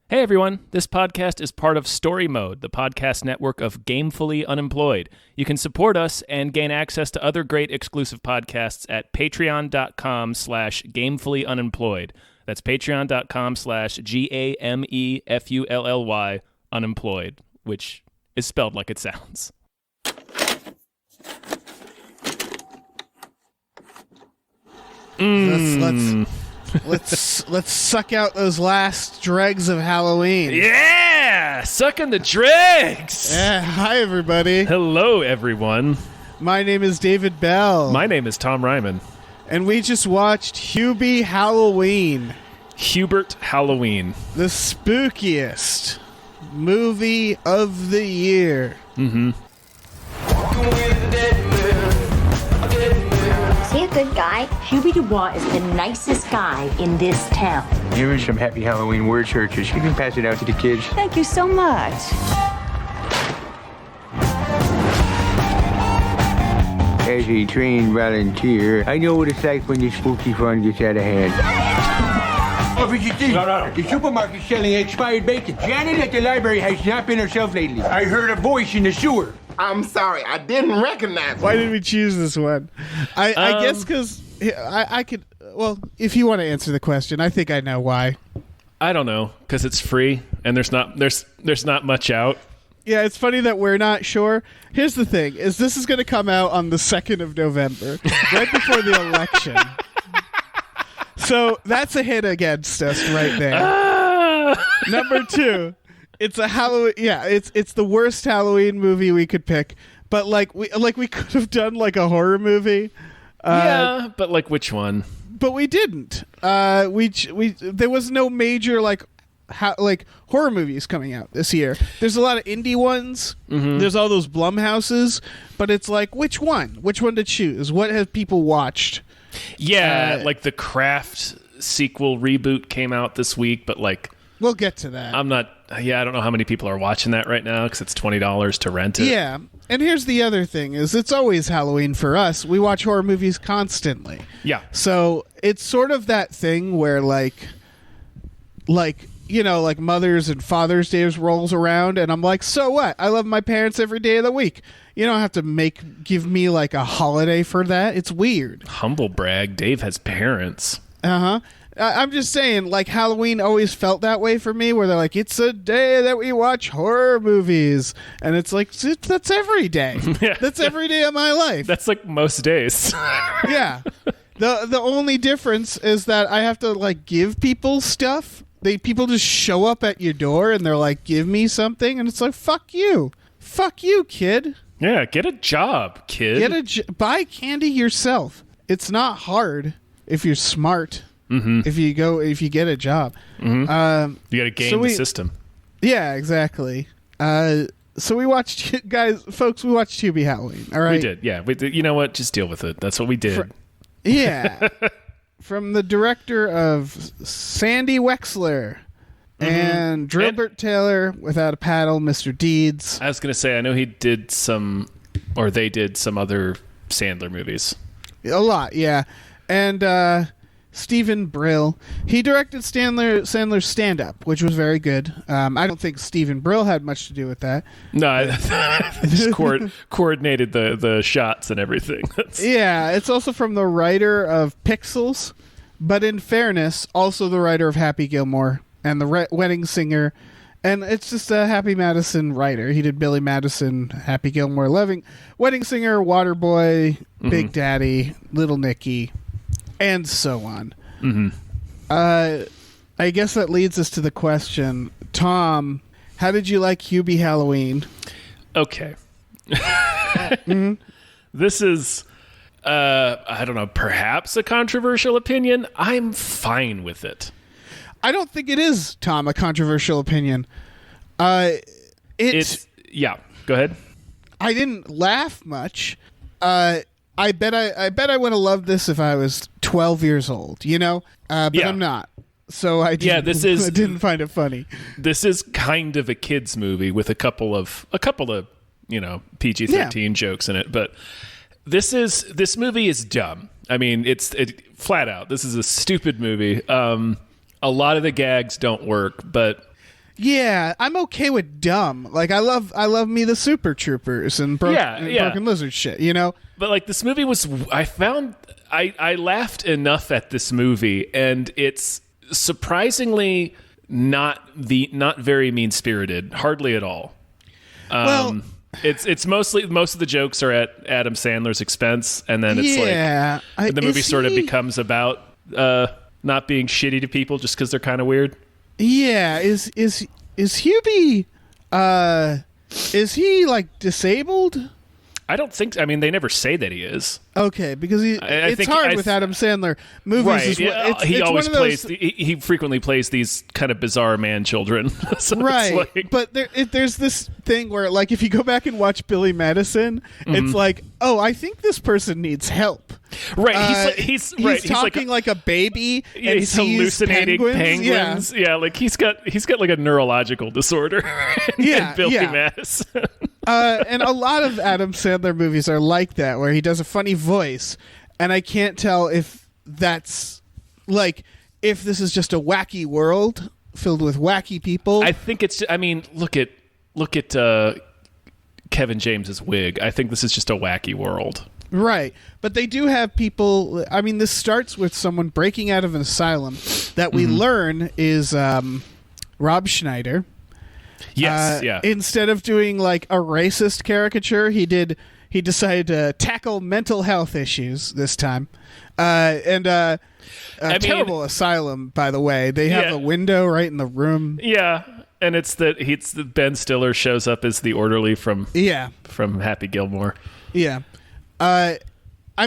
Hey everyone, this podcast is part of Story Mode, the podcast network of Gamefully Unemployed. You can support us and gain access to other great exclusive podcasts at patreon.com/gamefullyunemployed. That's patreon.com/GAMEFULLY unemployed, which is spelled like it sounds. Let's suck out those last dregs of Halloween. Yeah! Sucking the dregs! Yeah, hi everybody. Hello everyone. My name is David Bell. My name is Tom Ryman. And we just watched Hubie Halloween. Hubert Halloween. The spookiest movie of the year. Mm-hmm. Is he a good guy? Hubie Dubois is the nicest guy in this town. Here are some happy Halloween word searches. You can pass it out to the kids. Thank you so much. As a trained volunteer, I know what it's like when the spooky fun gets out of hand. Officer D, the supermarket's selling expired bacon. Janet at the library has not been herself lately. I heard a voice in the sewer. I'm sorry, I didn't recognize Why it. did we choose this one? I guess because I could... Well, if you want to answer the question, I think I know why. I don't know, because it's free and there's not much out. Yeah, it's funny that we're not sure. Here's the thing, is this is going to come out on the 2nd of November, right before the election. So that's a hit against us right there. Number 2, it's a Halloween. Yeah, it's the worst Halloween movie we could pick. But we could have done like a horror movie. Yeah, but like which one? But we didn't. We there was no major horror movies coming out this year. There's a lot of indie ones. Mm-hmm. There's all those Blumhouses, but it's like which one? Which one to choose? What have people watched? Yeah, like the Craft sequel reboot came out this week, but we'll get to that. I don't know how many people are watching that right now because it's $20 to rent it. Yeah, and here's the other thing: is it's always Halloween for us. We watch horror movies constantly. Yeah, so it's sort of that thing where like Mother's and Father's Day rolls around, and I'm like, so what? I love my parents every day of the week. You don't have to give me like a holiday for that. It's weird. Humble brag. Dave has parents. Uh-huh. I'm just saying, like, Halloween always felt that way for me, where they're like, it's a day that we watch horror movies. And it's like, that's every day. Yeah. That's every day of my life. That's like most days. Yeah. The only difference is that I have to, like, give people stuff. People just show up at your door and they're like, give me something. And it's like, fuck you. Fuck you, kid. Yeah, get a job, kid. Buy candy yourself. It's not hard if you're smart. Mm-hmm. If you get a job. Mm-hmm. You got to game the system. Yeah, exactly. So we watched, folks, we watched Hubie Halloween. All right. We did. Yeah. You know what? Just deal with it. That's what we did. Yeah. From the director of Sandy Wexler and Drillbert Taylor, Without a Paddle, Mr. Deeds. I was going to say, I know they did some other Sandler movies. A lot, yeah. And Stephen Brill. He directed Sandler's stand-up, which was very good. I don't think Stephen Brill had much to do with that. No, I just coordinated the shots and everything. Yeah, it's also from the writer of Pixels, but in fairness, also the writer of Happy Gilmore and the Wedding Singer. And it's just a Happy Madison writer. He did Billy Madison, Happy Gilmore, Wedding Singer, Waterboy, Big Daddy, Little Nicky, and so on. Mm-hmm. I guess that leads us to the question, Tom, how did you like Hubie Halloween? Okay. This is, I don't know, perhaps a controversial opinion. I'm fine with it. I don't think it is, Tom, a controversial opinion. It's yeah. Go ahead. I didn't laugh much. I bet I would have loved this if I was 12 years old, but yeah. I'm not. So I didn't, I didn't find it funny. This is kind of a kids movie with a couple of PG-13 jokes in it, but this movie is dumb. I mean, it's flat out. This is a stupid movie. A lot of the gags don't work, but Yeah, I'm okay with dumb. Like I love me the Super Troopers and Broken Lizard shit, you know? But like this movie was, I laughed enough at this movie, and it's surprisingly not very mean-spirited, hardly at all. It's mostly, most of the jokes are at Adam Sandler's expense, and then it's the movie sort of becomes about not being shitty to people just because they're kind of weird. Yeah, is Hubie is he like disabled? I don't think. I mean, they never say that he is. Okay, because it's hard with Adam Sandler movies. Right? He it's always one of those, plays. He frequently plays these kind of bizarre man children. So right, it's like, but there's this thing where, like, if you go back and watch Billy Madison, it's like, oh, I think this person needs help. Right, he's talking like a baby. Yeah, and he's hallucinating penguins. Yeah, like he's got like a neurological disorder. in Billy Madison. And a lot of Adam Sandler movies are like that, where he does a funny voice, and I can't tell if that's like if this is just a wacky world filled with wacky people. I think it's. I mean, look at Kevin James's wig. I think this is just a wacky world. Right. But they do have people. I mean, this starts with someone breaking out of an asylum that we learn is Rob Schneider. Yes, Instead of doing like a racist caricature, he decided to tackle mental health issues this time. Terrible asylum, by the way. They have a window right in the room. Yeah. And it's that Ben Stiller shows up as the orderly from Happy Gilmore. Yeah. I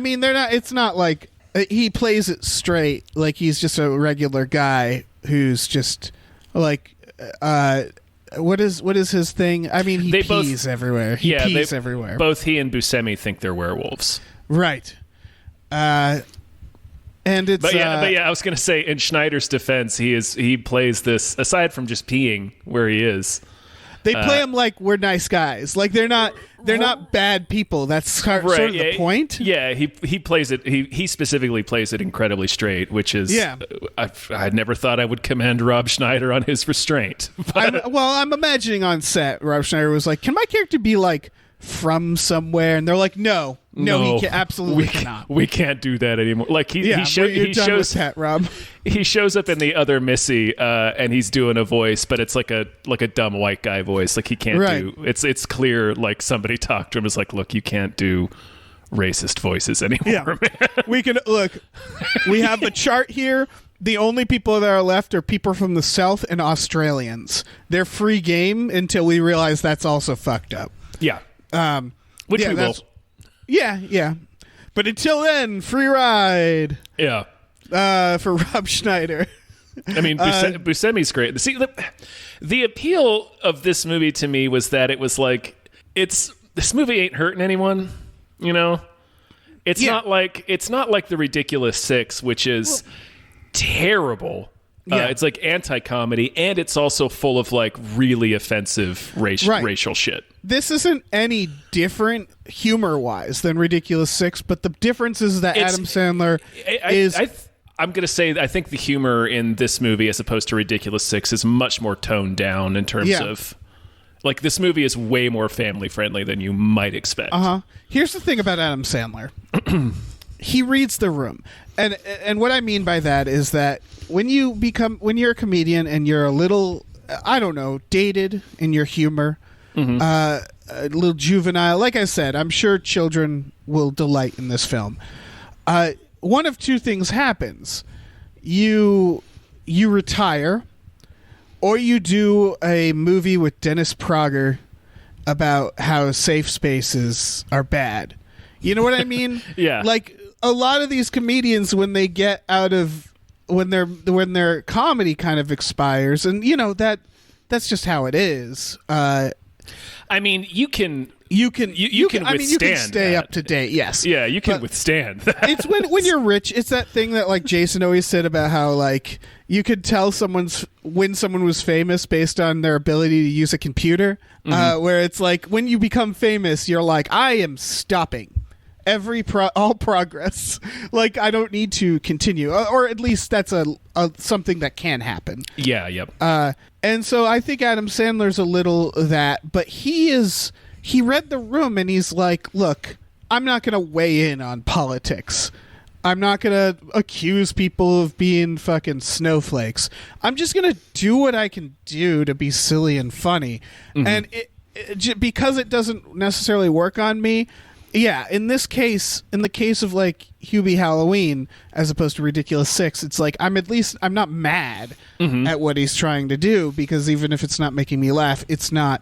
mean, it's not like he plays it straight, like he's just a regular guy who's just like what is his thing? I mean, he pees everywhere. He pees everywhere. Both he and Buscemi think they're werewolves. Right. And it's but I was going to say, in Schneider's defense, he plays this, aside from just peeing where he is. They play him like we're nice guys. Like they're not bad people. That's sort of the point. Yeah, he plays it. He specifically plays it incredibly straight, which is I never thought I would commend Rob Schneider on his restraint. I'm imagining on set, Rob Schneider was like, "Can my character be like from somewhere?" And they're like, "No, he absolutely cannot. We can't do that anymore." Like he shows that, Rob. He shows up in the other Missy, and he's doing a voice, but it's like a dumb white guy voice. Like he can't do. It's clear. Like somebody talked to him. Is like, look, you can't do racist voices anymore. Yeah. Man. We can look. We have a chart here. The only people that are left are people from the South and Australians. They're free game until we realize that's also fucked up. Yeah. Which we will. Yeah. But until then, free ride. Yeah. For Rob Schneider. I mean, Buscemi's great. See, the appeal of this movie to me was that it was like, this movie ain't hurting anyone, you know? It's not like The Ridiculous Six, which is terrible. It's like anti-comedy, and it's also full of like really offensive racial shit. This isn't any different humor-wise than Ridiculous Six, but the difference is that Adam Sandler I'm going to say I think the humor in this movie, as opposed to Ridiculous Six, is much more toned down in terms of... Like, this movie is way more family-friendly than you might expect. Here's the thing about Adam Sandler. He reads the room. And what I mean by that is that when you're a comedian and you're a little, I don't know, dated in your humor, a little juvenile, like I said, I'm sure children will delight in this film. One of two things happens. You retire, or you do a movie with Dennis Prager about how safe spaces are bad. You know what I mean? Yeah. Like a lot of these comedians, when they get out of when their comedy kind of expires, and you know that's just how it is. I mean, you can stay up to date. Yes. Yeah, you can withstand that. It's when you're rich. It's that thing that like Jason always said about how like you could tell when someone was famous based on their ability to use a computer. Where it's like when you become famous, you're like, I am stopping. all progress. Like, I don't need to continue, or at least that's a something that can happen. Yeah, yep. And so I think Adam Sandler's a little that, but he read the room and he's like, look, I'm not going to weigh in on politics. I'm not going to accuse people of being fucking snowflakes. I'm just going to do what I can do to be silly and funny. And because it doesn't necessarily work on me, yeah, in this case, in the case of like Hubie Halloween as opposed to Ridiculous Six, it's like I'm not mad at what he's trying to do, because even if it's not making me laugh, it's not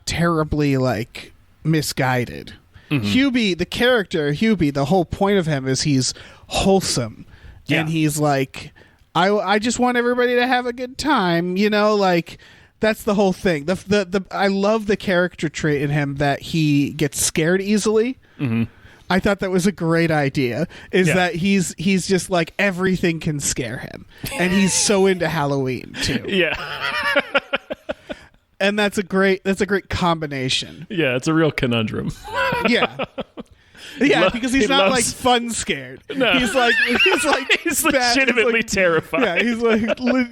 terribly like misguided. Hubie, the character Hubie, the whole point of him is he's wholesome, and he's like, I just want everybody to have a good time, you know, like. That's the whole thing. I love the character trait in him that he gets scared easily. I thought that was a great idea. That he's just like everything can scare him, and he's so into Halloween too. Yeah, and that's a great combination. Yeah, it's a real conundrum. Yeah. Yeah, because he's not like fun scared. No. He's legitimately terrified.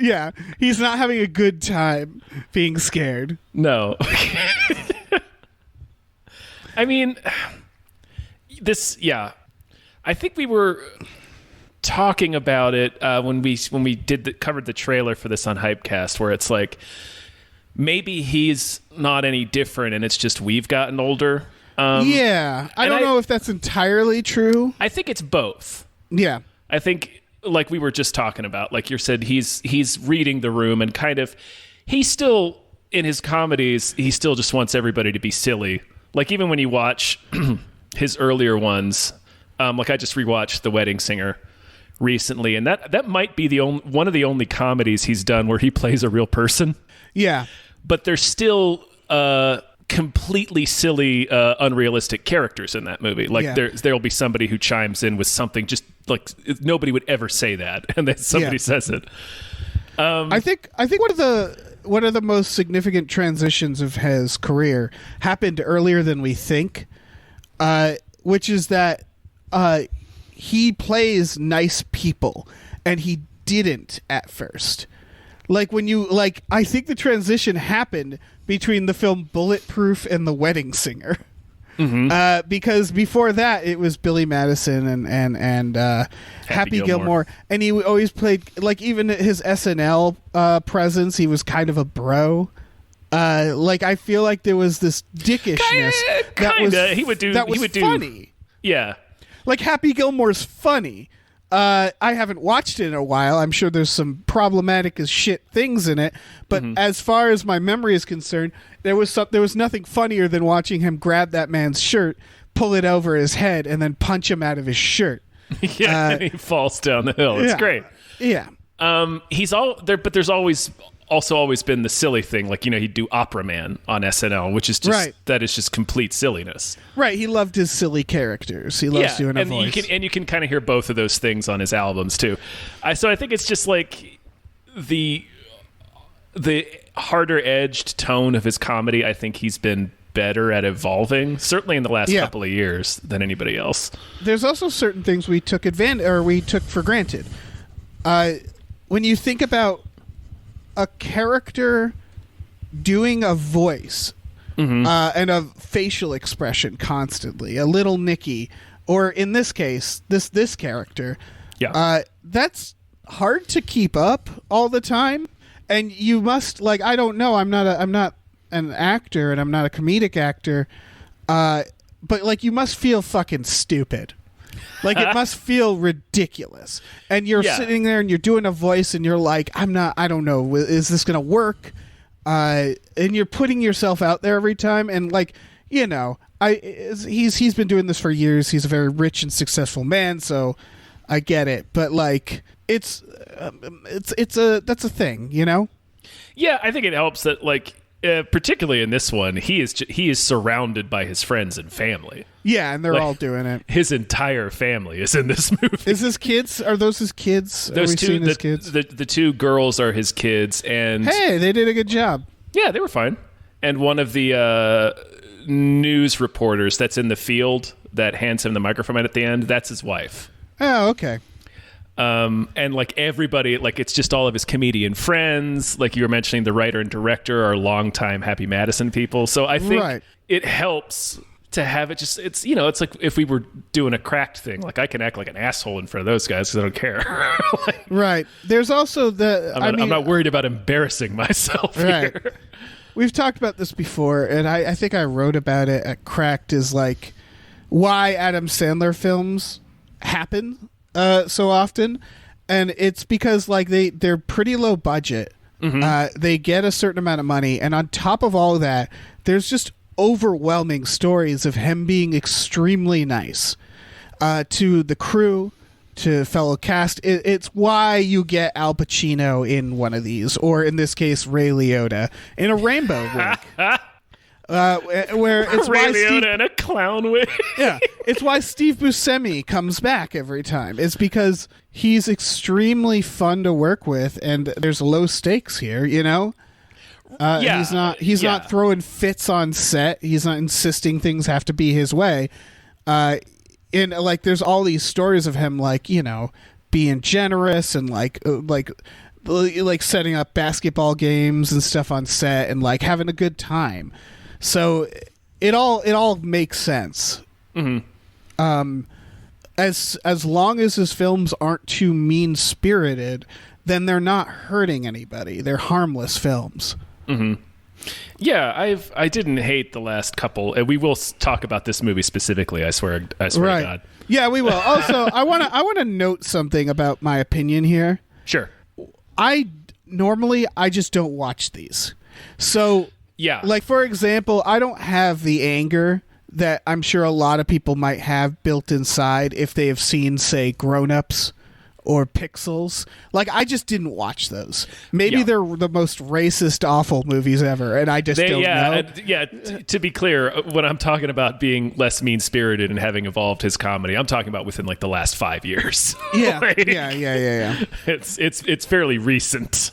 Yeah, he's not having a good time being scared. No. I mean, I think we were talking about it when we covered the trailer for this on Hypecast, where it's like maybe he's not any different and it's just we've gotten older. I don't know if that's entirely true. I think it's both. Yeah. I think, like we were just talking about, like you said, he's reading the room, and kind of, he still, in his comedies, he still just wants everybody to be silly. Like, even when you watch his earlier ones, like I just rewatched The Wedding Singer recently, and that might be one of the only comedies he's done where he plays a real person. Yeah. But there's still completely silly, unrealistic characters in that movie. Like there'll be somebody who chimes in with something just like nobody would ever say that, and then somebody says it. I think one of the most significant transitions of his career happened earlier than we think, which is that he plays nice people, and he didn't at first. Like I think the transition happened between the film Bulletproof and The Wedding Singer, because before that it was Billy Madison and Happy Gilmore, and he always played, like, even his SNL presence, he was kind of a bro. Like, I feel like there was this dickishness that was funny. Yeah, like Happy Gilmore's funny. I haven't watched it in a while. I'm sure there's some problematic as shit things in it, but as far as my memory is concerned, there was nothing funnier than watching him grab that man's shirt, pull it over his head, and then punch him out of his shirt. Yeah, and he falls down the hill. It's great. Yeah. He's all there, but there's always been the silly thing, like, you know, he'd do Opera Man on SNL, which is just that is just complete silliness. Right, he loved his silly characters. He loves doing a voice. You can kind of hear both of those things on his albums too. So I think it's just like the harder edged tone of his comedy. I think he's been better at evolving, certainly in the last couple of years, than anybody else. There's also certain things we took for granted. When you think about a character doing a voice and a facial expression constantly, a little Nicky, or in this case, this character, that's hard to keep up all the time. And you must, like, I don't know, I'm not an actor, and I'm not a comedic actor, but like, you must feel fucking stupid. Like, it must feel ridiculous. And you're sitting there and you're doing a voice and you're like, I don't know, is this going to work? And you're putting yourself out there every time. And, like, you know, he's been doing this for years. He's a very rich and successful man, so I get it. But, like, that's a thing, you know? Yeah, I think it helps that, like, particularly in this one, he is surrounded by his friends and family. Yeah, and they're all doing it. His entire family is in this movie. Is his kids? Are those his kids? Those two, his kids? The two girls are his kids, and hey, they did a good job. Yeah, they were fine. And one of the news reporters that's in the field that hands him the microphone at the end, that's his wife. Oh, okay. And like everybody, like it's just all of his comedian friends. Like you were mentioning, the writer and director are longtime Happy Madison people. So I think it helps to have it just, it's, you know, it's like if we were doing a Cracked thing, like I can act like an asshole in front of those guys because I don't care. Like, right. There's also I'm not worried about embarrassing myself here. We've talked about this before, and I think I wrote about it at Cracked, is like why Adam Sandler films happen so often, and it's because like they're pretty low budget. They get a certain amount of money, and on top of all of that, there's just overwhelming stories of him being extremely nice to the crew, to fellow cast. It's why you get Al Pacino in one of these, or in this case Ray Liotta in a rainbow wig. Where it's Ray why Liotta in a clown wig. Yeah, it's why Steve Buscemi comes back every time. It's because he's extremely fun to work with, and there's low stakes here. You know, he's not throwing fits on set. He's not insisting things have to be his way. And like, there's all these stories of him, like, you know, being generous and like setting up basketball games and stuff on set, and like having a good time. So it all makes sense. As long as his films aren't too mean-spirited, then they're not hurting anybody. They're harmless films. Yeah, I didn't hate the last couple, and we will talk about this movie specifically. I swear to God. Yeah, we will. Also, I want to note something about my opinion here. Sure. I just don't watch these. So yeah, like for example, I don't have the anger that I'm sure a lot of people might have built inside if they have seen, say, Grown Ups or Pixels. Like, I just didn't watch those. Maybe they're the most racist, awful movies ever, and I just don't know. To be clear, when I'm talking about being less mean-spirited and having evolved his comedy, I'm talking about within like the last 5 years. Yeah, like, yeah. It's fairly recent.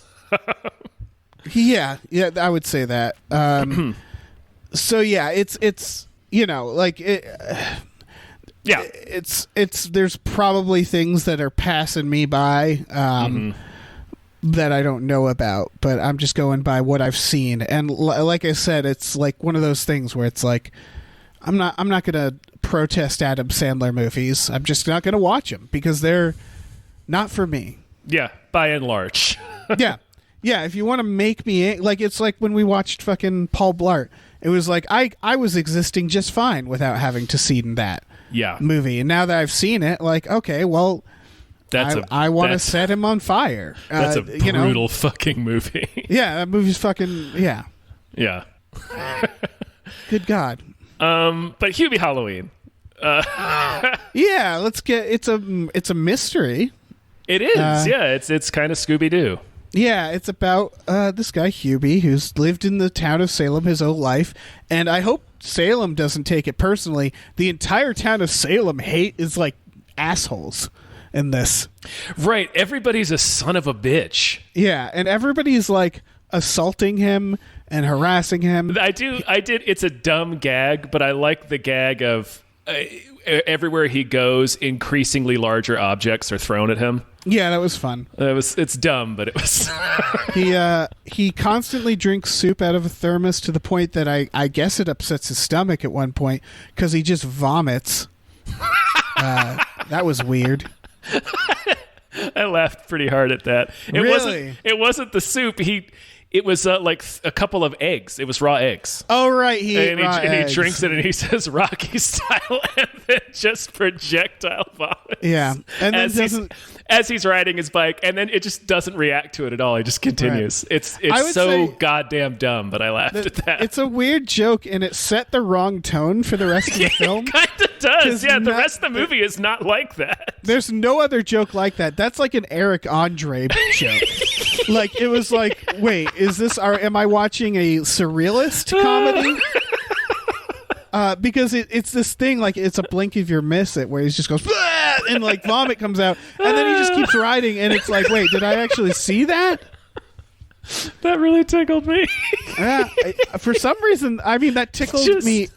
Yeah, I would say that. So yeah, it's you know, like it. Yeah, it's there's probably things that are passing me by that I don't know about, but I'm just going by what I've seen. And like I said, it's like one of those things where it's like I'm not going to protest Adam Sandler movies. I'm just not going to watch them because they're not for me. Yeah, by and large. Yeah, if you want to make me like, it's like when we watched fucking Paul Blart. It was like I was existing just fine without having to see that movie, and now that I've seen it, like, okay, well, I want to set him on fire. That's a brutal fucking movie. Yeah, that movie's fucking yeah. Good God. But Hubie Halloween. Yeah, let's get it's a mystery. It is. It's kind of Scooby-Doo. Yeah, it's about this guy Hubie who's lived in the town of Salem his whole life, and I hope Salem doesn't take it personally. The entire town of Salem is like assholes in this. Right, everybody's a son of a bitch. Yeah, and everybody's like assaulting him and harassing him. I did. It's a dumb gag, but I like the gag of everywhere he goes, increasingly larger objects are thrown at him. Yeah, that was fun. It's dumb, but it was. He constantly drinks soup out of a thermos to the point that I guess it upsets his stomach at one point because he just vomits. That was weird. I laughed pretty hard at that. It wasn't the soup. It was like a couple of eggs. It was raw eggs. Oh, right. He drinks it and he says Rocky style and then just projectile vomits. Yeah. And then as he's riding his bike, and then it just doesn't react to it at all. He just continues. Right. It's so goddamn dumb, but I laughed at that. It's a weird joke, and it set the wrong tone for the rest of the film. It kind of does. Yeah, the rest of the movie is not like that. There's no other joke like that. That's like an Eric Andre joke. Like, it was like, wait, am I watching a surrealist comedy? Because it's this thing, like, it's a blink if you miss it, where he just goes, and like vomit comes out, and then he just keeps riding, and it's like, wait, did I actually see that? That really tickled me. For some reason, I mean, that tickled me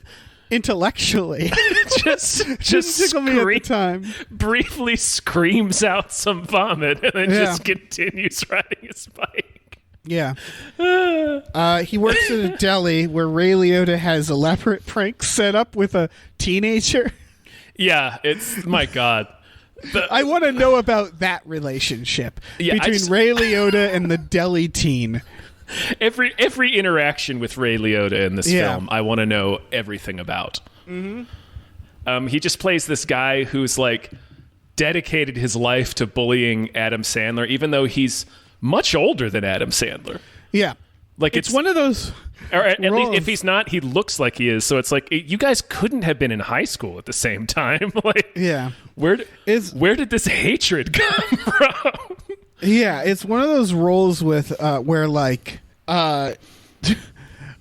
intellectually. just tickle me at the time. Briefly screams out some vomit and then just continues riding his bike. Yeah. He works at a deli where Ray Liotta has elaborate pranks set up with a teenager. Yeah, it's my God. I want to know about that relationship between Ray Liotta and the deli teen. Every interaction with Ray Liotta in this film, I want to know everything about. Mm-hmm. He just plays this guy who's like dedicated his life to bullying Adam Sandler, even though he's much older than Adam Sandler. Yeah, like it's one of those. Or at least if he's not, he looks like he is. So it's like you guys couldn't have been in high school at the same time. Like, where did this hatred come from? Yeah, it's one of those roles with where like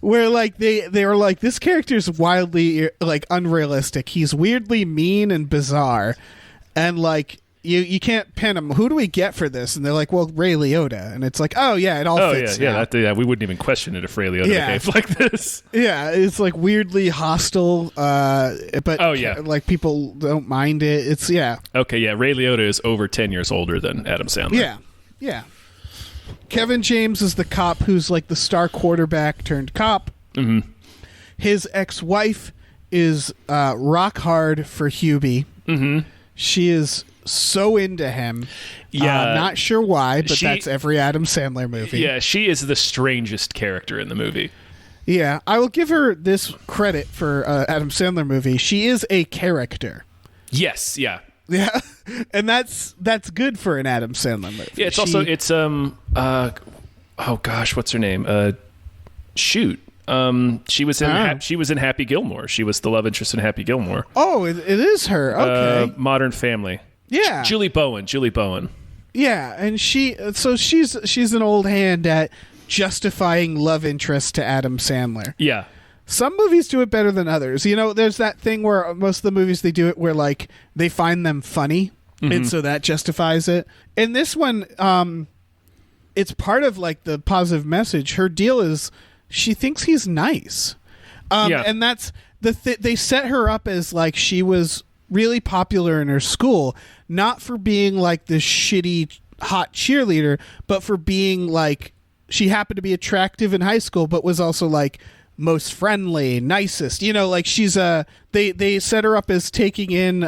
where like they were like, this character's wildly like unrealistic. He's weirdly mean and bizarre, and like you can't pin him. Who do we get for this? And they're like, well, Ray Liotta, and it's like, oh yeah, it all fits. Yeah, we wouldn't even question it if Ray Liotta behaved like this. Yeah, it's like weirdly hostile, but like people don't mind it. It's okay, yeah. Ray Liotta is over 10 years older than Adam Sandler. Yeah. Kevin James is the cop who's like the star quarterback turned cop. Mm-hmm. His ex-wife is rock hard for Hubie. Mm-hmm. She is so into him. Yeah, not sure why, but that's every Adam Sandler movie. Yeah, she is the strangest character in the movie. Yeah, I will give her this credit for Adam Sandler movie. She is a character. Yes, yeah. Yeah, and that's good for an Adam Sandler movie. Yeah, oh gosh, what's her name? She was in Happy Gilmore. She was the love interest in Happy Gilmore. Oh, it is her. Okay. Modern Family. Yeah. Julie Bowen. Yeah, and she's an old hand at justifying love interest to Adam Sandler. Yeah. Some movies do it better than others. You know, there's that thing where most of the movies they do it where like they find them funny, and so that justifies it. In this one, it's part of like the positive message. Her deal is she thinks he's nice, and that's they set her up as like she was really popular in her school, not for being like this shitty hot cheerleader, but for being like she happened to be attractive in high school, but was also like most friendly, nicest. You know, like she's they set her up as taking in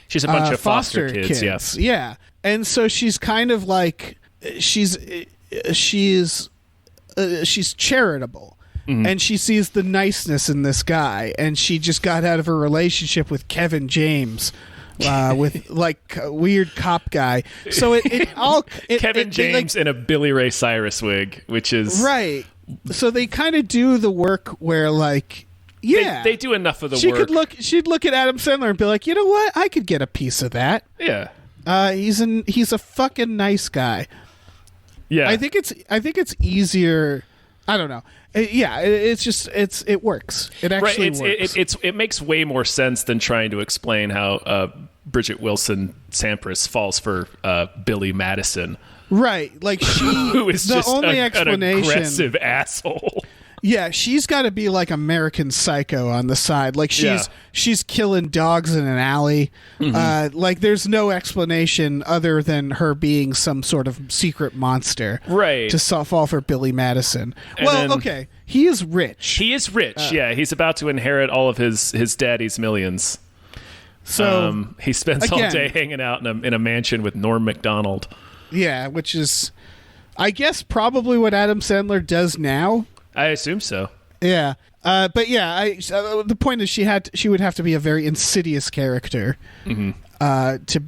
she's a bunch of foster kids. Yeah. And so she's kind of like she's charitable. Mm-hmm. And she sees the niceness in this guy, and she just got out of a relationship with Kevin James, with like a weird cop guy. So Kevin James in a Billy Ray Cyrus wig, which is right. So they kind of do the work where like they do enough of the work. She'd look at Adam Sandler and be like, you know what, I could get a piece of that. Yeah. He's a fucking nice guy. Yeah. I think it's easier. I don't know. It works. It actually works. It makes way more sense than trying to explain how Bridget Wilson Sampras falls for Billy Madison. Right, like who is the just only an explanation. Aggressive asshole. Yeah, she's got to be like American Psycho on the side. Like she's killing dogs in an alley. Mm-hmm. Like there's no explanation other than her being some sort of secret monster, right? To fall for Billy Madison. Okay, he is rich. He is rich. Yeah, he's about to inherit all of his daddy's millions. So he spends all day hanging out in a mansion with Norm Macdonald. Yeah, which is, I guess, probably what Adam Sandler does now. I assume so. Yeah, but yeah, the point is she would have to be a very insidious character to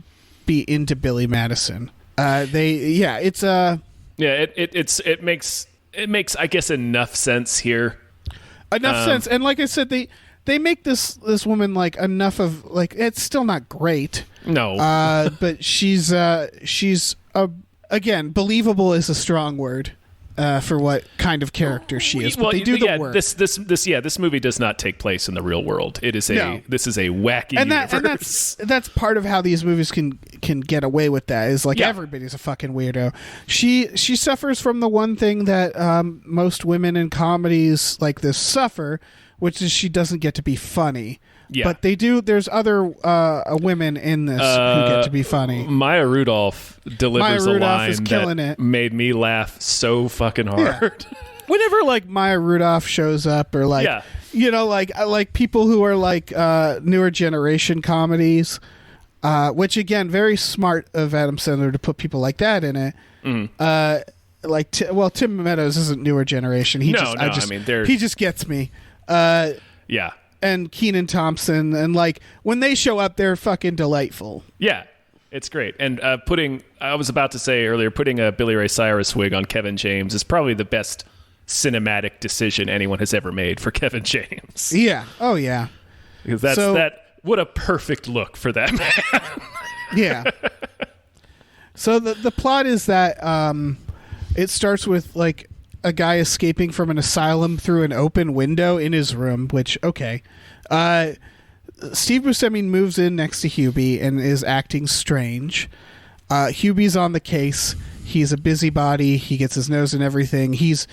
be into Billy Madison. It makes I guess enough sense here. Enough sense, and like I said, they make this woman like enough of like it's still not great. No, but she's again, believable is a strong word. for what kind of character she is. But they do the work. This movie does not take place in the real world. It is this is a wacky universe. And that's part of how these movies can get away with that, is like everybody's a fucking weirdo. She suffers from the one thing that most women in comedies like this suffer, which is she doesn't get to be funny. Yeah. But they do. There's other women in this who get to be funny. Maya Rudolph delivers a line that made me laugh so fucking hard. Yeah. Whenever like Maya Rudolph shows up, or like like people who are like newer generation comedies, which again, very smart of Adam Sandler to put people like that in it. Tim Meadows isn't newer generation. He just gets me. Yeah. And Kenan Thompson, and like when they show up, they're fucking delightful. Yeah, it's great. And I was about to say earlier, putting a Billy Ray Cyrus wig on Kevin James is probably the best cinematic decision anyone has ever made for Kevin James. Yeah. Oh yeah. Because what a perfect look for that man. Yeah. So the plot is that it starts with like a guy escaping from an asylum through an open window in his room, which, okay. Steve Buscemi moves in next to Hubie and is acting strange. Hubie's on the case. He's a busybody. He gets his nose in everything. He's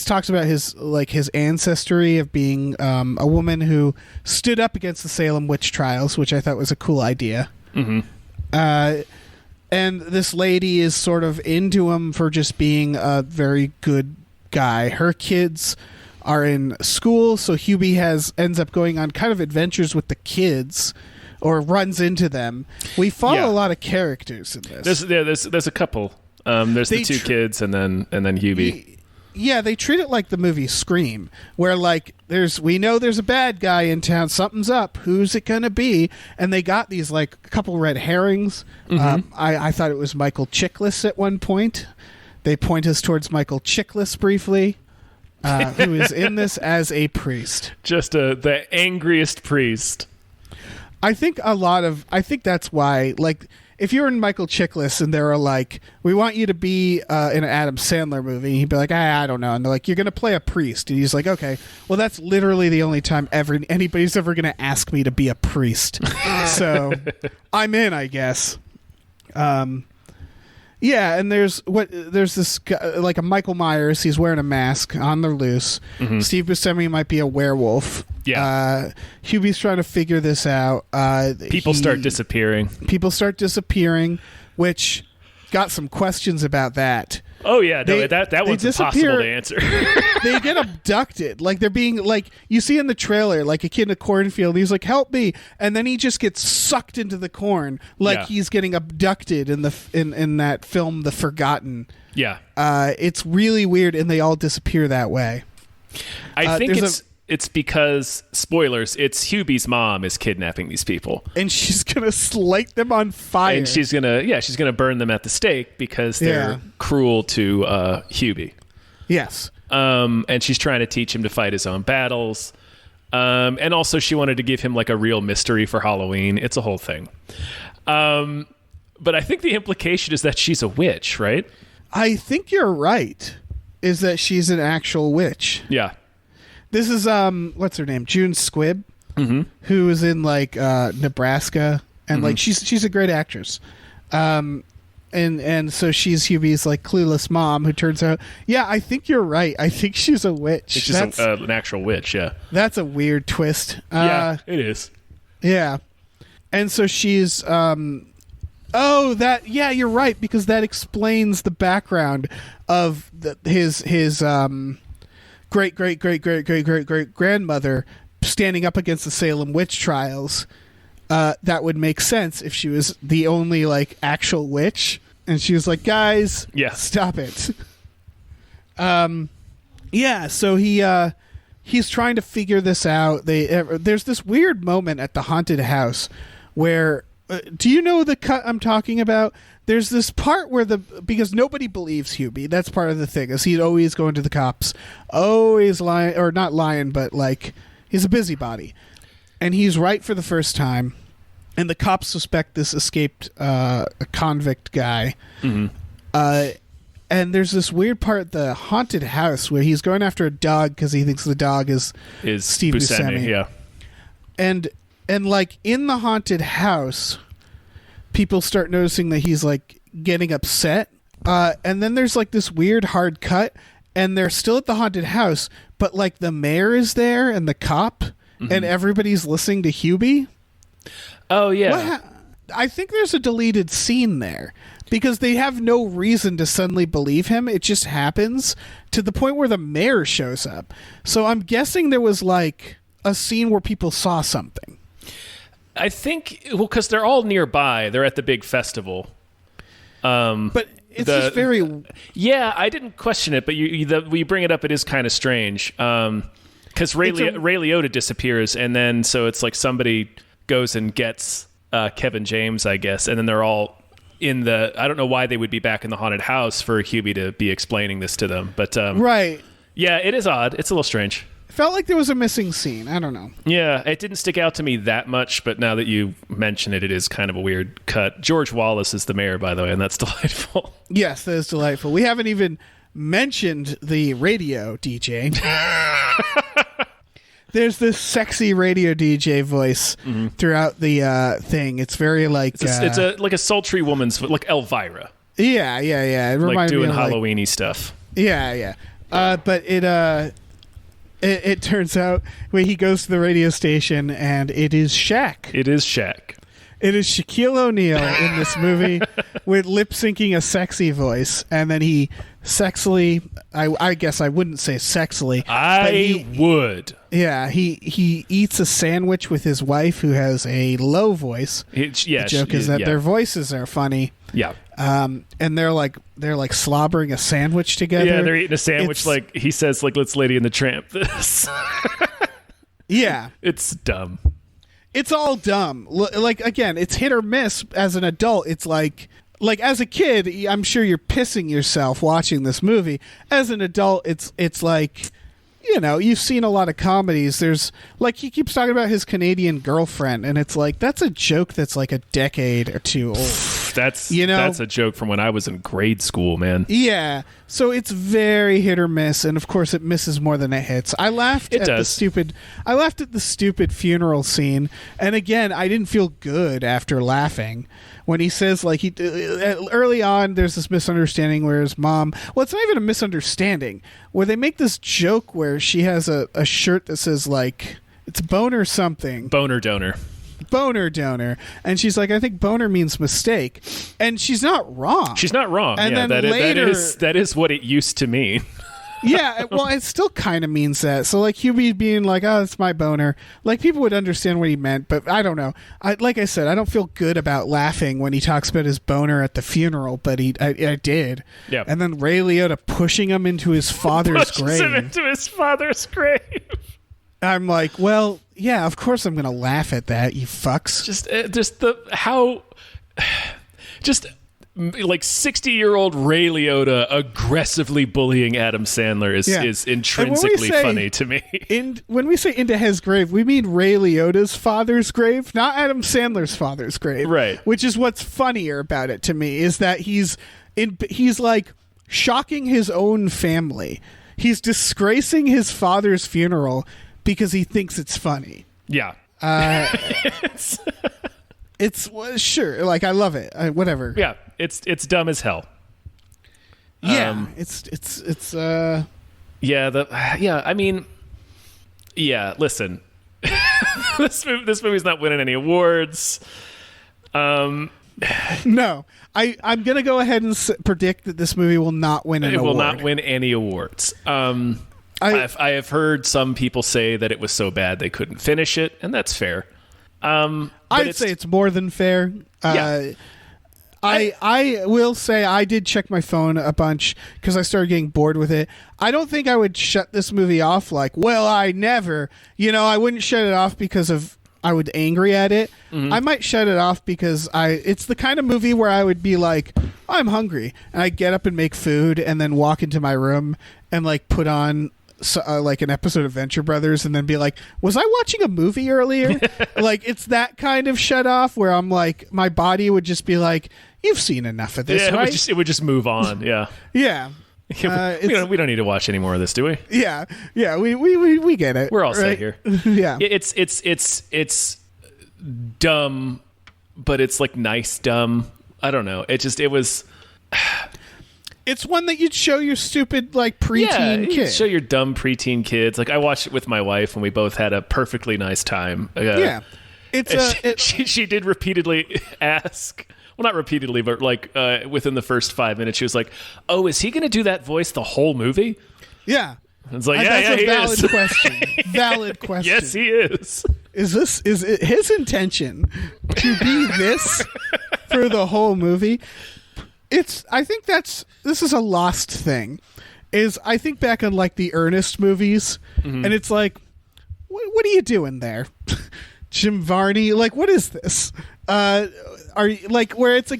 talks about his ancestry of being a woman who stood up against the Salem witch trials, which I thought was a cool idea. Mm-hmm. And this lady is sort of into him for just being a very good guy. Her kids are in school, so Hubie ends up going on kind of adventures with the kids, or runs into them. We follow a lot of characters in this. There's a couple. There's the two kids, and then Hubie. Yeah, they treat it like the movie Scream, where like we know there's a bad guy in town, something's up, who's it gonna be? And they got these like a couple red herrings. Mm-hmm. I thought it was Michael Chiklis at one point. They point us towards Michael Chiklis briefly, who is in this as a priest, just the angriest priest. I think that's why, like, if you were in Michael Chiklis and they were like, we want you to be in an Adam Sandler movie, he'd be like, I don't know. And they're like, you're going to play a priest. And he's like, okay, well, that's literally the only time anybody's ever going to ask me to be a priest. So I'm in, I guess. Yeah, and there's this guy, like a Michael Myers. He's wearing a mask on the loose. Mm-hmm. Steve Buscemi might be a werewolf. Yeah. Hubie's trying to figure this out. People start disappearing. People start disappearing, which got some questions about that. Oh yeah, that one's impossible to answer. They get abducted. Like they're being like, you see in the trailer, like a kid in a cornfield. He's like, "Help me!" And then he just gets sucked into the corn, like he's getting abducted in that film, The Forgotten. Yeah, it's really weird, and they all disappear that way. I think it's because, spoilers, it's Hubie's mom is kidnapping these people, and she's gonna light them on fire, and she's gonna burn them at the stake because they're cruel to Hubie. Yes. And she's trying to teach him to fight his own battles. And also she wanted to give him like a real mystery for Halloween. It's a whole thing. But I think the implication is that she's a witch, right? I think you're right. Is that she's an actual witch. Yeah. This is what's her name? June Squibb, mm-hmm. who is in like Nebraska, and like she's a great actress. And so she's Hubie's like clueless mom, who turns out, I think you're right. I think she's a witch. She's an actual witch. Yeah, that's a weird twist. Yeah, it is. Yeah, and so she's you're right, because that explains the background of his great grandmother standing up against the Salem witch trials. That would make sense if she was the only like actual witch, and she was like, guys, stop it. So he's trying to figure this out. There's this weird moment at the haunted house where do you know the cut I'm talking about? There's this part where because nobody believes Hubie. That's part of the thing, is he'd always going to the cops, always lying, or not lying, but like he's a busybody. And he's right for the first time, and the cops suspect this escaped a convict guy. Mm-hmm. And there's this weird part at the haunted house where he's going after a dog because he thinks the dog is Steve Buscemi. Yeah. And like in the haunted house, people start noticing that he's like getting upset. And then there's like this weird hard cut, and they're still at the haunted house, but like the mayor is there and the cop, and everybody's listening to Hubie. Oh yeah. I think there's a deleted scene there because they have no reason to suddenly believe him. It just happens to the point where the mayor shows up. So I'm guessing there was like a scene where people saw something. I think, well, because they're all nearby. They're at the big festival. But it's just very... Yeah, I didn't question it, but you bring it up, it is kind of strange. Because Ray Liotta disappears, and then so it's like somebody goes and gets Kevin James, I guess, and then they're all in the... I don't know why they would be back in the haunted house for Hubie to be explaining this to them, but... right. Yeah, it is odd. It's a little strange. Felt like there was a missing scene. I don't know. Yeah, it didn't stick out to me that much, but now that you mention it, it is kind of a weird cut. George Wallace is the mayor, by the way, and that's delightful. Yes, that is delightful. We haven't even mentioned the radio DJ. There's this sexy radio DJ voice throughout the thing. It's very like... It's like a sultry woman's... Like Elvira. Yeah. It reminds like doing me of Halloween-y stuff. Yeah. But it turns out when he goes to the radio station, and it is Shaq. It is Shaq. It is Shaquille O'Neal in this movie with lip syncing a sexy voice, and then he sexily, I guess I wouldn't say sexily. I would. Yeah, he eats a sandwich with his wife who has a low voice. The joke is that their voices are funny. Yeah. And they're like slobbering a sandwich together. Yeah, they're eating a sandwich like he says, like, let's Lady and the Tramp this. Yeah. It's dumb. It's all dumb. Like, again, it's hit or miss as an adult. It's like as a kid, I'm sure you're pissing yourself watching this movie. As an adult, it's like, you know, you've seen a lot of comedies. There's like, he keeps talking about his Canadian girlfriend, and it's like, that's a joke that's like a decade or two old. That's a joke from when I was in grade school, man. Yeah. So it's very hit or miss, and of course it misses more than it hits. I laughed at the stupid funeral scene, and again, I didn't feel good after laughing when he says, like, he early on there's this misunderstanding where his mom, well, it's not even a misunderstanding, where they make this joke where she has a shirt that says, like, it's boner something. Boner donor. And she's like, I think boner means mistake, and she's not wrong. And then later, that is what it used to mean. Yeah, well, it still kind of means that. So like Hubie being like, oh, it's my boner, like people would understand what he meant, but I don't know. Like I said, I don't feel good about laughing when he talks about his boner at the funeral, but I did. Yeah. And then Ray Liotta pushing him into his father's grave. I'm like, well, yeah, of course I'm going to laugh at that, you fucks. Just like 60-year-old Ray Liotta aggressively bullying Adam Sandler is intrinsically funny to me. When we say into his grave, we mean Ray Liotta's father's grave, not Adam Sandler's father's grave. Right. Which is what's funnier about it to me, is that he's like shocking his own family. He's disgracing his father's funeral because he thinks it's funny. Yeah. It's sure, like, I love it. Whatever. Yeah, it's dumb as hell. Yeah, I mean, yeah. Listen, this movie's not winning any awards. No, I'm gonna go ahead and predict that this movie will not win an award. It will not win any awards. I have heard some people say that it was so bad they couldn't finish it, and that's fair. I'd say it's more than fair. Yeah. I will say I did check my phone a bunch because I started getting bored with it. I don't think I would shut this movie off like, well, I never. I wouldn't shut it off because of I would angry at it. Mm-hmm. I might shut it off because it's the kind of movie where I would be like, I'm hungry, and I get up and make food and then walk into my room and like put on like an episode of Venture Brothers and then be like, was I watching a movie earlier? Like, it's that kind of shut off where I'm like, my body would just be like, you've seen enough of this, right? It would just move on. Yeah. Yeah. We don't need to watch any more of this, do we? Yeah. We get it. We're all right? set here. Yeah. It's dumb, but it's like nice dumb. I don't know. It was. It's one that you'd show your stupid like preteen kid. Show your dumb preteen kids. Like I watched it with my wife, and we both had a perfectly nice time. Yeah. She did repeatedly ask. Well, not repeatedly, but like within the first 5 minutes, she was like, "Oh, is he going to do that voice the whole movie?" Yeah, it's like, that's a he valid is. question. Valid question. Yes, he is. Is it his intention to be this for the whole movie? I think this is a lost thing. I think back on like the Ernest movies, and it's like, what are you doing there, Jim Varney? Like, what is this? Are you like where it's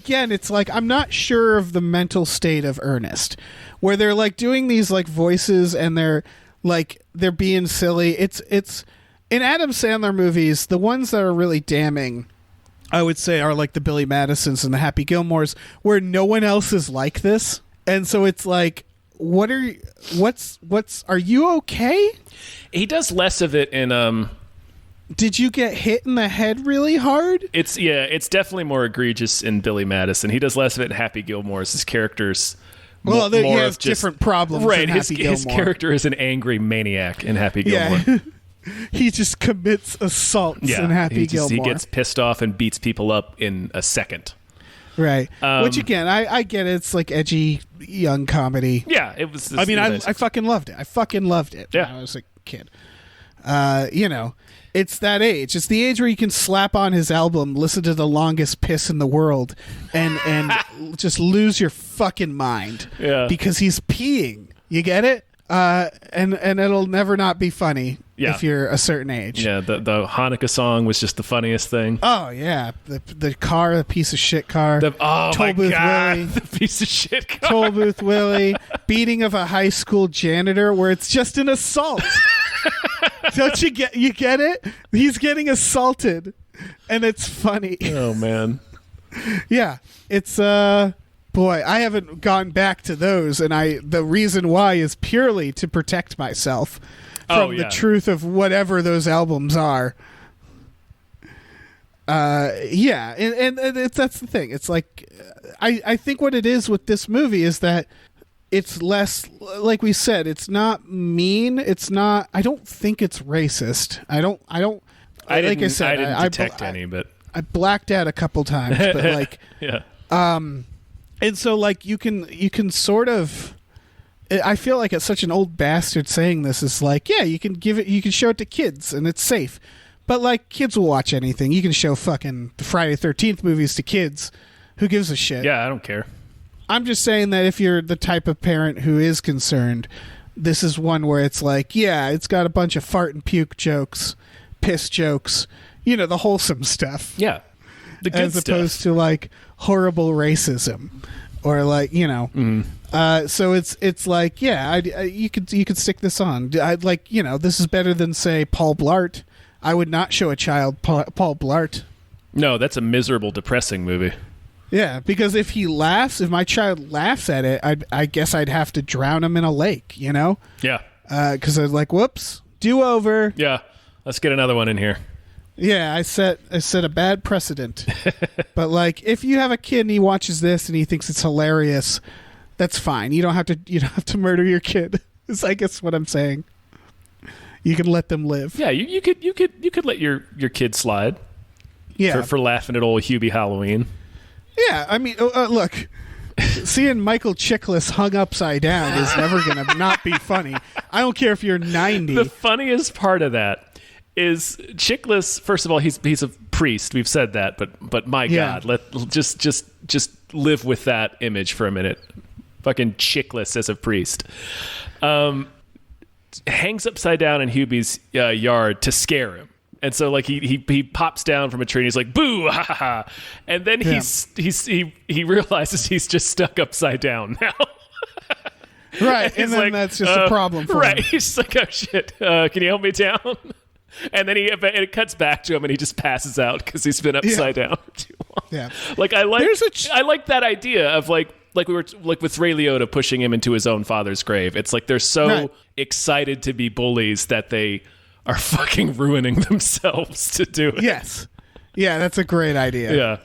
like I'm not sure of the mental state of Ernest, where they're like doing these like voices and they're being silly. It's in Adam Sandler movies, the ones that are really damning, I would say, are like the Billy Madisons and the Happy Gilmores, where no one else is like this, and so it's like, are you okay? He does less of it in Did you get hit in the head really hard? It's definitely more egregious in Billy Madison. He does less of it in Happy Gilmore's. His character's he has different problems. Right, in Happy Gilmore. His character is an angry maniac in Happy Gilmore. Yeah. He just commits assaults in Happy Gilmore. He gets pissed off and beats people up in a second. Right. Which again, I get it. It's like edgy young comedy. Yeah, it was. I fucking loved it. I fucking loved it when I was a kid. It's that age. It's the age where you can slap on his album, listen to the longest piss in the world, and just lose your fucking mind. Yeah. Because he's peeing. You get it? And it'll never not be funny if you're a certain age. Yeah, the Hanukkah song was just the funniest thing. Oh yeah, the car, the piece of shit car. My Booth God, Willie. the piece of shit car. Toll Booth Willie, beating of a high school janitor, where it's just an assault. Don't you get it? He's getting assaulted, and it's funny. Oh man, yeah, it's boy, I haven't gone back to those, and the reason why is purely to protect myself from the truth of whatever those albums are. And that's the thing. It's like I think what it is with this movie is that it's less, like we said, it's not mean. It's not. I don't think it's racist. I don't. I didn't detect any, but I blacked out a couple times. But like, yeah. And so like you can sort of. I feel like it's such an old bastard saying this is like, yeah, you can show it to kids and it's safe. But like, kids will watch anything. You can show fucking the Friday 13th movies to kids. Who gives a shit? Yeah, I don't care. I'm just saying that if you're the type of parent who is concerned, this is one where it's like, yeah, it's got a bunch of fart and puke jokes, piss jokes, the wholesome stuff. Yeah, the good as opposed to like horrible racism or like, so it's like, yeah, you could stick this on. I'd like, this is better than say Paul Blart. I would not show a child Paul Blart. No, that's a miserable, depressing movie. Yeah, because if my child laughs at it, I guess I'd have to drown him in a lake, Yeah. Because I was like, whoops, do over. Yeah, let's get another one in here. Yeah, I set a bad precedent. But like, if you have a kid and he watches this and he thinks it's hilarious, that's fine. You don't have to murder your kid. Is I guess what I'm saying. You can let them live. Yeah, you could let your kid slide. Yeah, for laughing at old Hubie Halloween. Yeah, I mean, look, seeing Michael Chiklis hung upside down is never going to not be funny. I don't care if you're 90. The funniest part of that is Chiklis. First of all, he's a priest. We've said that, but my God, just live with that image for a minute. Fucking Chiklis as a priest. Hangs upside down in Hubie's yard to scare him. And so, like, he pops down from a tree and he's like, "Boo, ha ha ha!" And then he realizes he's just stuck upside down now. Right, and He's then like, that's just a problem for right. him. He's just like, oh shit, can you help me down? And then it cuts back to him, and he just passes out because he's been upside down for too long. Yeah. Like I like that idea of like we were like with Ray Liotta pushing him into his own father's grave. It's like they're so excited to be bullies that they are fucking ruining themselves to do it. Yes. Yeah, that's a great idea. Yeah.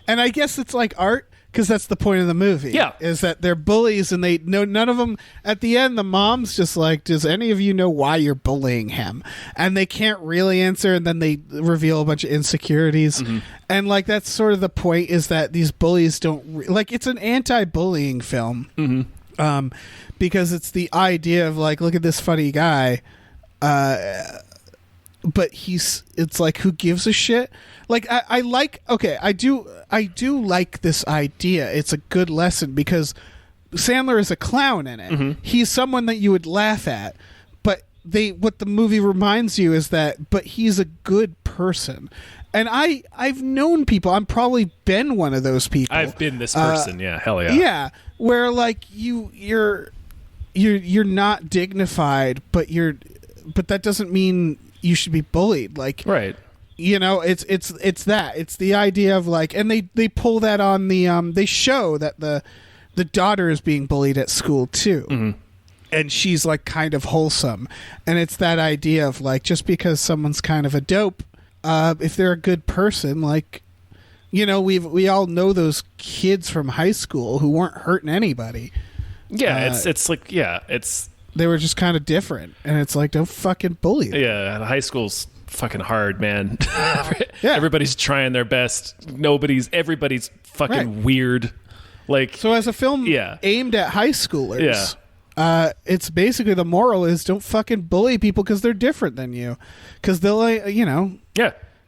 And I guess it's like art, because that's the point of the movie. Yeah. Is that they're bullies, and they know none of them. At the end, the mom's just like, does any of you know why you're bullying him? And they can't really answer, and then they reveal a bunch of insecurities. Mm-hmm. And like that's sort of the point, is that these bullies don't like, it's an anti-bullying film. Mm-hmm. Because it's the idea of like, look at this funny guy, but it's like, who gives a shit? Like I do like this idea. It's a good lesson because Sandler is a clown in it. Mm-hmm. He's someone that you would laugh at, but what the movie reminds you is that, but he's a good person. And I've known people. I'm probably been one of those people. I've been this person. Yeah, hell yeah. Yeah, where like you're not dignified, but that doesn't mean you should be bullied. Like, right. You know, it's the idea of like, and they pull that on they show that the daughter is being bullied at school too. Mm-hmm. And she's like kind of wholesome, and it's that idea of like, just because someone's kind of a dope, if they're a good person, like, you know, we all know those kids from high school who weren't hurting anybody. Yeah, it's like, yeah, they were just kind of different, and it's like, don't fucking bully them. Yeah, high school's fucking hard, man. Yeah. Everybody's trying their best. Everybody's fucking weird. Like, so as a film aimed at high schoolers, it's basically, the moral is, don't fucking bully people because they're different than you, because they'll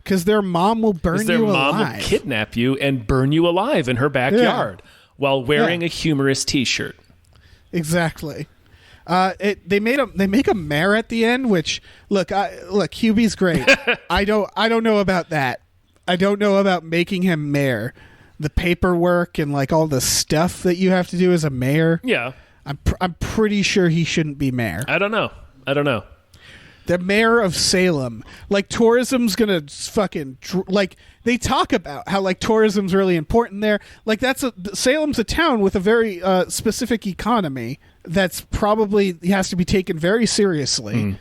because their mom will burn you alive. Their mom will kidnap you and burn you alive in her backyard while wearing a humorous T-shirt. Exactly. They make a mayor at the end, which look, Hubie's great. I don't know about that. I don't know about making him mayor. The paperwork and like all the stuff that you have to do as a mayor. Yeah, I'm pretty sure he shouldn't be mayor. I don't know. The mayor of Salem, like, tourism's gonna fucking like, they talk about how like tourism's really important there. Like, Salem's a town with a very specific economy that's probably has to be taken very seriously,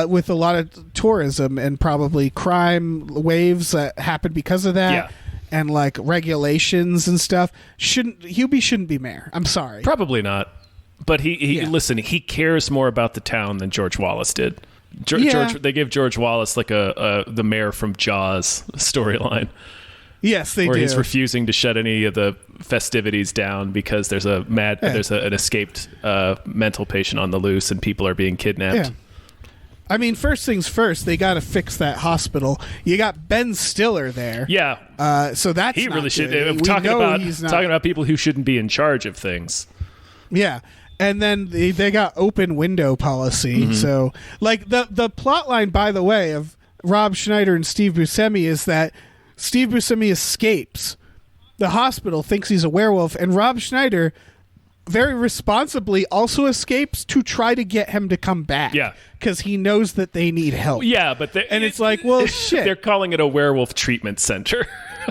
with a lot of tourism and probably crime waves that happen because of that, and like regulations and stuff. Hubie shouldn't be mayor. I'm sorry. Probably not. But listen, he cares more about the town than George Wallace did. They give George Wallace like the mayor from Jaws storyline. Yes, they do. Where he's refusing to shut any of the festivities down because there's an escaped mental patient on the loose and people are being kidnapped. Yeah. I mean, first things first, they got to fix that hospital. You got Ben Stiller there. Yeah. So that's he really should. Talking about people who shouldn't be in charge of things. Yeah. And then they got open window policy. Mm-hmm. So, like, the plot line, by the way, of Rob Schneider and Steve Buscemi is that Steve Buscemi escapes the hospital, thinks he's a werewolf, and Rob Schneider very responsibly also escapes to try to get him to come back. Yeah. Because he knows that they need help. Yeah, but it's like, well, shit. They're calling it a werewolf treatment center.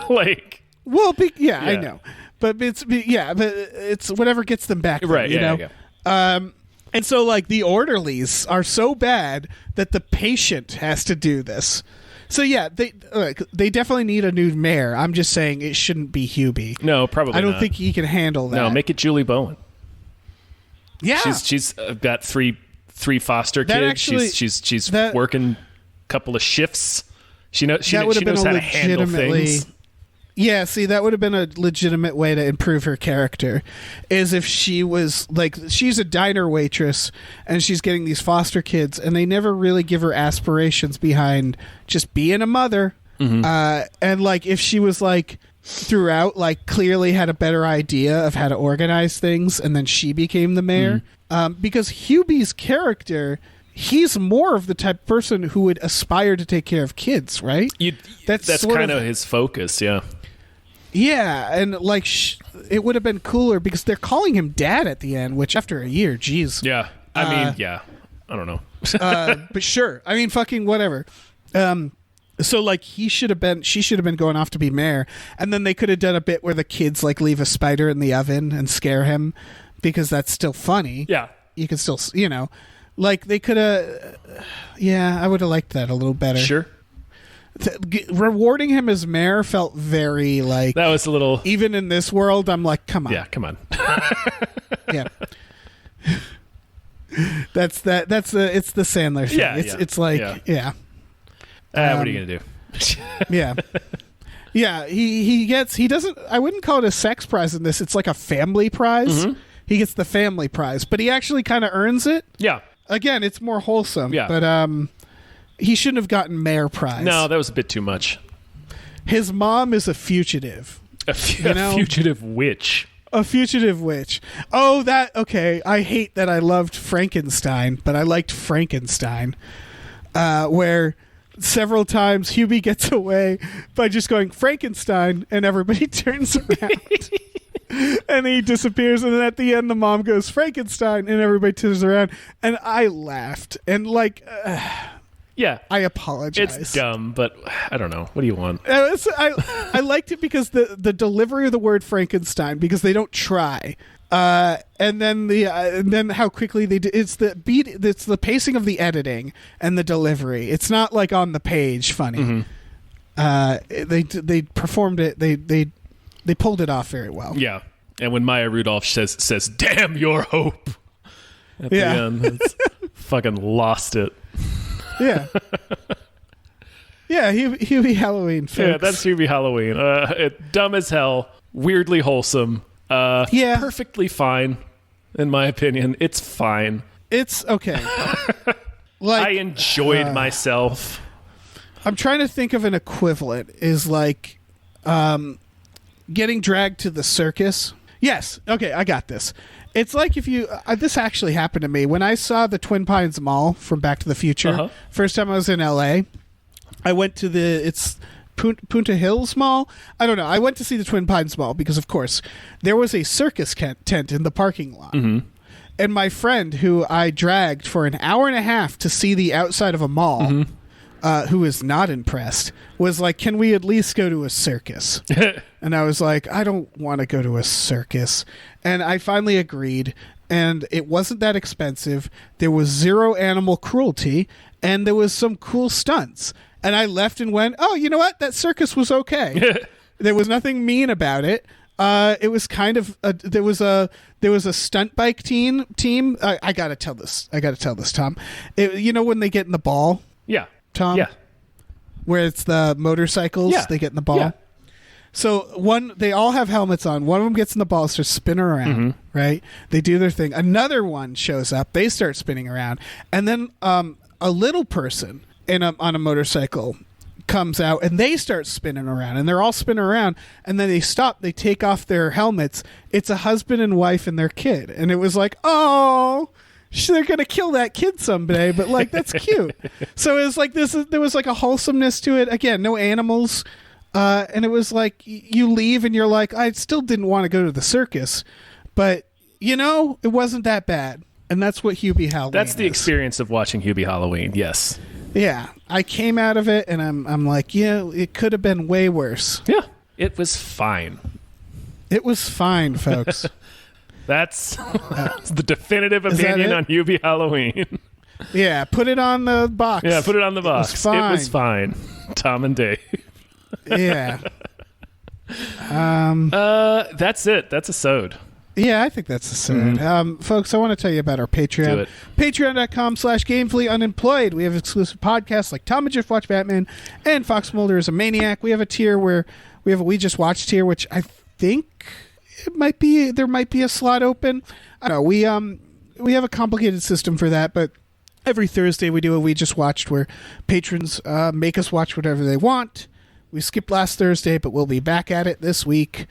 Like, well, I know. But it's whatever gets them back there, right, you know? Yeah. And so, like, the orderlies are so bad that the patient has to do this. So, yeah, they definitely need a new mayor. I'm just saying it shouldn't be Hubie. No, probably not. I don't think he can handle that. No, make it Julie Bowen. Yeah. She's got three foster kids. Actually, she's working a couple of shifts. She knows how to handle things. Yeah, see, that would have been a legitimate way to improve her character, is if she was, like, she's a diner waitress, and she's getting these foster kids, and they never really give her aspirations behind just being a mother. Mm-hmm. And, like, if she was, like, throughout, like, clearly had a better idea of how to organize things, and then she became the mayor. Mm-hmm. Because Hubie's character, he's more of the type of person who would aspire to take care of kids, right? That's kind of his focus, yeah. Yeah, and like it would have been cooler because they're calling him dad at the end, which after a year, geez. Yeah. I mean, yeah. I don't know. But sure. I mean, fucking whatever. So like she should have been going off to be mayor, and then they could have done a bit where the kids like leave a spider in the oven and scare him, because that's still funny. Yeah. You can still, like they could have. Yeah, I would have liked that a little better. Sure. Rewarding him as mayor felt very like That was a little. even in this world. I'm like, come on. Yeah, come on. Yeah. It's the Sandler thing. Yeah, It's like yeah. What are you gonna do? Yeah. Yeah, he doesn't, I wouldn't call it a sex prize in this. It's like a family prize. Mm-hmm. He gets the family prize, but he actually kind of earns it. Yeah. Again, it's more wholesome. Yeah. But he shouldn't have gotten mayor prize. No, that was a bit too much. His mom is a fugitive. A fugitive witch. A fugitive witch. Oh, okay. I hate that I loved Frankenstein, but I liked Frankenstein, where several times Hubie gets away by just going Frankenstein, and everybody turns around. And he disappears, and then at the end the mom goes Frankenstein, and everybody turns around, and I laughed, and like yeah, I apologize. It's dumb, but I don't know. What do you want? I liked it because the delivery of the word Frankenstein, because they don't try, and then how quickly they do. It's the beat. It's the pacing of the editing and the delivery. It's not like on the page funny. Mm-hmm. They performed it. They pulled it off very well. Yeah, and when Maya Rudolph says "Damn your hope" at the end, it's fucking lost it. Yeah. Yeah, Hubie Halloween, folks. Yeah, that's Hubie Halloween. Dumb as hell, weirdly wholesome. Perfectly fine, in my opinion. It's fine. It's okay. Like I enjoyed myself. I'm trying to think of an equivalent. Is like getting dragged to the circus. Yes. Okay, I got this. It's like if you... this actually happened to me. When I saw the Twin Pines Mall from Back to the Future, first time I was in L.A., I went to it's Punta Hills Mall? I don't know. I went to see the Twin Pines Mall because, of course, there was a circus tent in the parking lot. Mm-hmm. And my friend, who I dragged for an hour and a half to see the outside of a mall, who is not impressed, was like, can we at least go to a circus? And I was like, I don't want to go to a circus. And I finally agreed, and it wasn't that expensive. There was zero animal cruelty, and there was some cool stunts. And I left and went, oh, you know what? That circus was okay. There was nothing mean about it. It was kind of there was a stunt bike team. I gotta tell this, Tom. You know when they get in the ball? Yeah. Tom? Yeah. Where it's the motorcycles, they get in the ball. Yeah. So they all have helmets on. One of them gets in the ball, starts spinning around, right? They do their thing. Another one shows up. They start spinning around. And then a little person on a motorcycle comes out, and they start spinning around. And they're all spinning around. And then they stop. They take off their helmets. It's a husband and wife and their kid. And it was like, oh... they're gonna kill that kid someday, but like that's cute. So it was like there was like a wholesomeness to it. Again, no animals, and it was like you leave and you're like, I still didn't want to go to the circus, but it wasn't that bad. And that's what Hubie Halloween. That's the experience of watching Hubie Halloween. Yes. Yeah, I came out of it and I'm like, yeah, it could have been way worse. Yeah, it was fine. It was fine, folks. That's the definitive opinion on Hubie Halloween. Yeah, put it on the box. Yeah, put it on the box. It was fine. Tom and Dave. Yeah. That's it. That's a sode. Yeah, I think that's a sode. Folks, I want to tell you about our Patreon. Do it. Patreon.com/gamefullyunemployed. We have exclusive podcasts like Tom and Jeff Watch Batman and Fox Mulder is a Maniac. We have a tier where we have a We Just Watched tier, which I think... there might be a slot open. I don't know. We have a complicated system for that, but every Thursday we do a We Just Watched where patrons make us watch whatever they want. We skipped last Thursday, but we'll be back at it this week.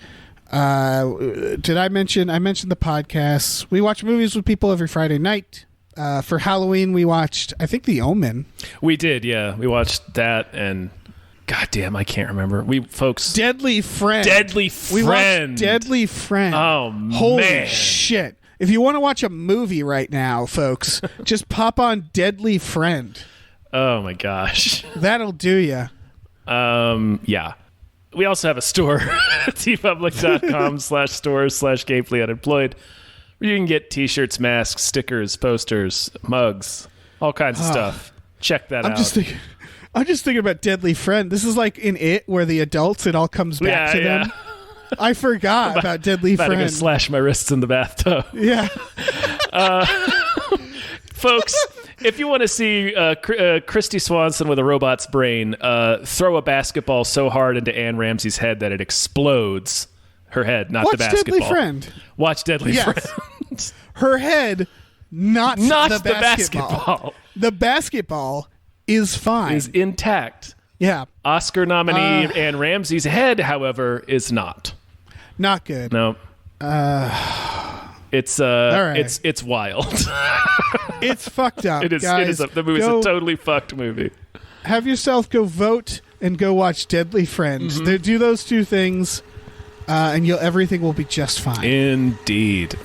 Did I mention? I mentioned the podcasts. We watch movies with people every Friday night. For Halloween, we watched, I think, The Omen. We did, yeah. We watched that, and God damn, I can't remember. Folks. Deadly Friend. We watched Deadly Friend. Oh, Holy man. shit. If you want to watch a movie right now, folks, just pop on Deadly Friend. Oh, my gosh. That'll do ya. Yeah. We also have a store, tpublic.com/stores/gamefullyunemployed, where you can get t-shirts, masks, stickers, posters, mugs, all kinds of stuff. Check that out. I'm just thinking about Deadly Friend. This is like in It, where the adults, it all comes back to them. I forgot about Deadly Friend. I'm going to slash my wrists in the bathtub. Yeah. Folks, if you want to see Christy Swanson with a robot's brain throw a basketball so hard into Anne Ramsey's head that it explodes her head, not the basketball. Deadly Friend. Watch Deadly Friend. Her head, not the basketball. The basketball is fine. Is intact. Yeah. Oscar nominee Anne Ramsey's head, however, is not. Not good. No. It's right. it's wild. It's fucked up. It is. Guys. The movie's a totally fucked movie. Have yourself go vote and go watch Deadly Friend. Do those two things, and everything will be just fine. Indeed.